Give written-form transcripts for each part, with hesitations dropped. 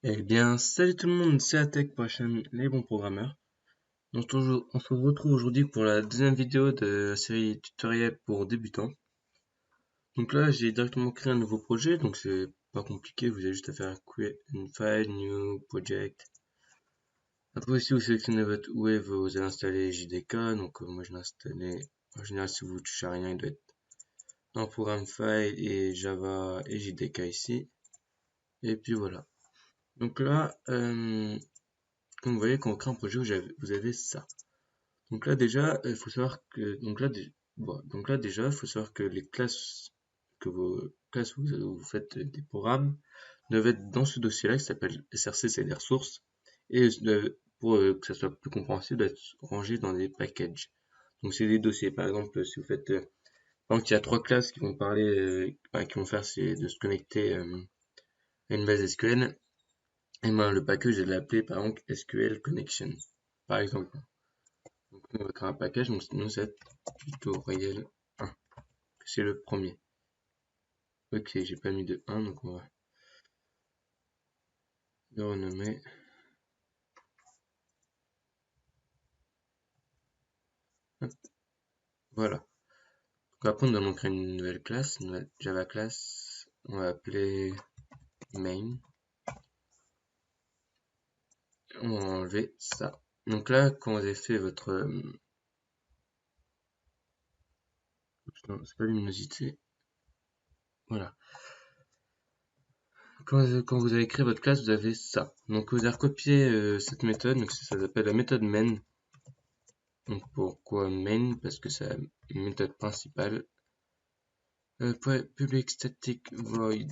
Eh bien, salut tout le monde, c'est Atech pour la chaîne Les Bons Programmeurs. On se retrouve aujourd'hui pour la deuxième vidéo de la série tutoriel pour débutants. Donc là, j'ai directement créé un nouveau projet, donc c'est pas compliqué, vous avez juste à faire create une file, new project. Après aussi, vous sélectionnez votre où vous allez installer JDK, donc moi je l'ai installé, en général si vous touchez à rien, il doit être dans programme file et Java et JDK ici. Et puis voilà. Donc là, comme vous voyez, quand on crée un projet, vous avez ça. Donc là déjà, il faut savoir que donc là déjà, il faut savoir que les classes que vos classes où vous faites des programmes doivent être dans ce dossier-là qui s'appelle src, c'est des ressources, et pour que ça soit plus compréhensible, doivent être rangées dans des packages. Donc c'est des dossiers. Par exemple, si vous faites par exemple, il y a trois classes qui vont parler, qui vont faire, c'est de se connecter à une base SQL. Et ben le package, je vais l'appeler par exemple SQL Connection, par exemple. Donc on va créer un package, donc nous c'est tutoriel 1, c'est le premier. Ok, j'ai pas mis de 1, donc on va le renommer. Hop, voilà. Donc après on va créer une nouvelle classe, une nouvelle Java class. On va appeler main. On va enlever ça. Donc là, quand vous avez fait votre... non, c'est pas luminosité. Voilà. Quand vous avez créé votre classe, vous avez ça. Donc vous allez recopier cette méthode, donc ça s'appelle la méthode main. Donc pourquoi main? Parce que c'est la méthode principale. Public static void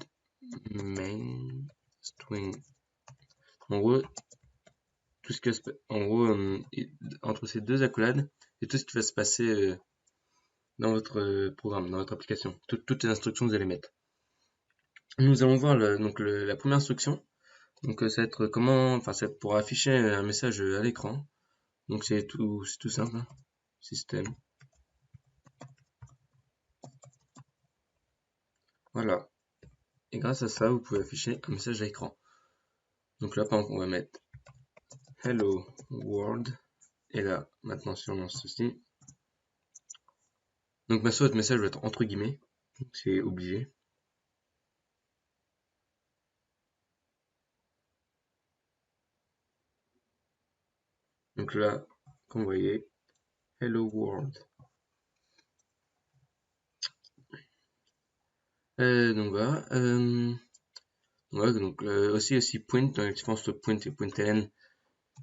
main string. En gros, tout ce que en gros entre ces deux accolades, et tout ce qui va se passer dans votre programme, dans votre application, toutes les instructions que vous allez mettre. Nous allons voir la première instruction. Donc ça va être comment, enfin c'est pour afficher un message à l'écran. Donc c'est tout simple, hein. Système. Voilà. Et grâce à ça, vous pouvez afficher un message à l'écran. Donc là, par exemple, on va mettre Hello World. Et là, maintenant, si on lance ceci. Donc, ma votre message va être entre guillemets. C'est obligé. Donc là, comme vous voyez, Hello World. Donc voilà. Donc aussi point, dans la différence entre point et point.ln,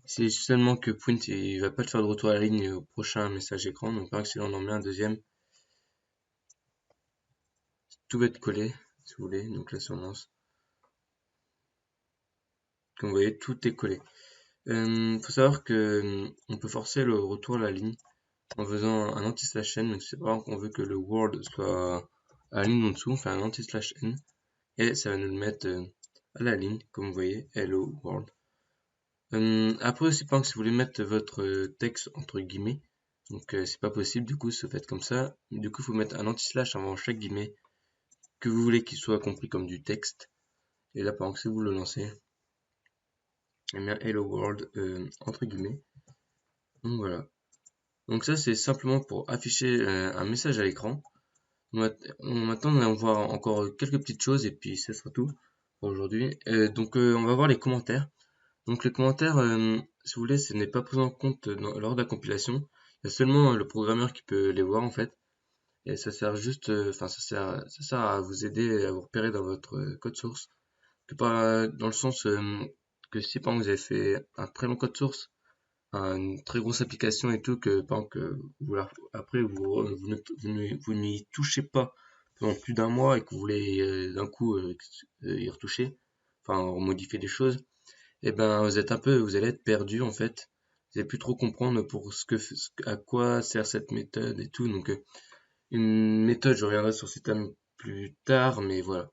c'est seulement que point il va pas te faire de retour à la ligne au prochain message écran. Donc par exemple, si on en met un deuxième, tout va être collé, si vous voulez. Donc là, si on lance, comme vous voyez, tout est collé. Faut savoir que on peut forcer le retour à la ligne en faisant un anti/n. Donc c'est pas qu'on veut que le world soit à la ligne en dessous, on fait un anti/n et ça va nous le mettre à la ligne, comme vous voyez, hello world. Après aussi, par exemple, si vous voulez mettre votre texte entre guillemets, donc c'est pas possible, du coup, c'est fait comme ça. Du coup, il faut mettre un anti-slash avant chaque guillemet que vous voulez qu'il soit compris comme du texte. Et là, par exemple, si vous le lancez, et bien hello world entre guillemets. Donc voilà. Donc ça, c'est simplement pour afficher un message à l'écran. Maintenant, on va voir encore quelques petites choses et puis ce sera tout pour aujourd'hui. Donc, on va voir les commentaires. Donc, les commentaires, si vous voulez, ce n'est pas pris en compte lors de la compilation. Il y a seulement le programmeur qui peut les voir en fait. Et ça sert juste, enfin, ça sert à vous aider à vous repérer dans votre code source. Dans le sens que si par exemple vous avez fait un très long code source, une très grosse application et tout, que par exemple, après vous n'y touchez pas pendant plus d'un mois et que vous voulez d'un coup y retoucher, enfin modifier des choses, et ben vous allez être perdu en fait. Vous allez plus trop comprendre pour à quoi sert cette méthode et tout. Donc une méthode, je reviendrai sur ce thème plus tard, mais voilà.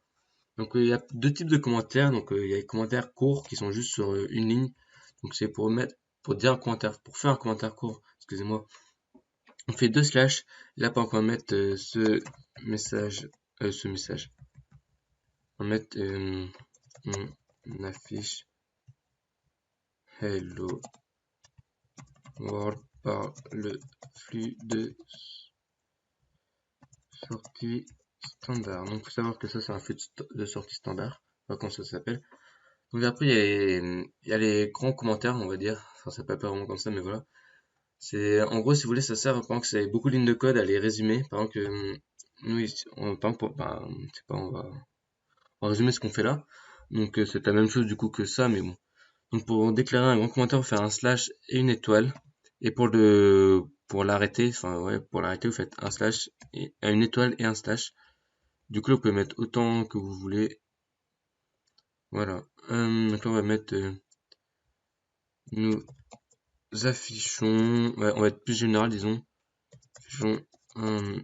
Donc il y a deux types de commentaires. Donc il y a les commentaires courts qui sont juste sur une ligne. Donc c'est pour dire un commentaire, pour faire un commentaire court. Excusez-moi. On fait deux slash. Là par exemple on va mettre message, ce message. On va mettre on affiche hello world par le flux de sortie standard. Donc, il faut savoir que ça, c'est un flux de sortie standard. Pas comme ça s'appelle. Donc, après, il y a les grands commentaires, on va dire. Enfin, ça s'appelle pas vraiment comme ça, mais voilà. C'est, en gros, si vous voulez, ça sert, pendant que c'est beaucoup de lignes de code, à les résumer. Par exemple, nous, ici, par exemple, je sais pas, on va résumer ce qu'on fait là. Donc, c'est la même chose, du coup, que ça, mais bon. Donc, pour déclarer un grand commentaire, vous faites un slash et une étoile. Et pour l'arrêter, enfin, ouais, pour l'arrêter, vous faites un slash et une étoile et un slash. Du coup, là, vous pouvez mettre autant que vous voulez. Voilà. Donc là, on va mettre, nous affichons, ouais, on va être plus général, disons. Affichons un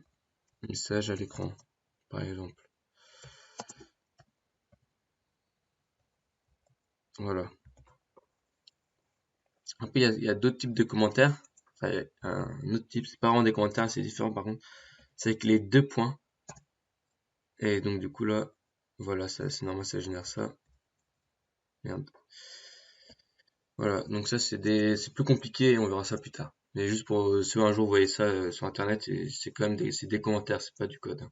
message à l'écran, par exemple. Voilà. Après, il y a d'autres types de commentaires. Enfin, il y a un autre type, c'est pas vraiment des commentaires, c'est différent par contre. C'est avec les deux points. Et donc, du coup, là, voilà, ça, c'est normal, ça génère ça. Merde. Voilà, donc ça, c'est plus compliqué et on verra ça plus tard. Mais juste pour, si un jour vous voyez ça sur internet, c'est quand même c'est des commentaires, c'est pas du code, hein.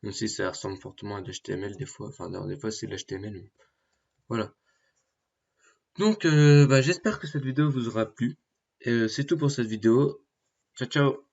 Même si ça ressemble fortement à de l'HTML des fois. Enfin, d'ailleurs, des fois, c'est de l'HTML. Voilà. Donc, j'espère que cette vidéo vous aura plu. Et c'est tout pour cette vidéo. Ciao, ciao!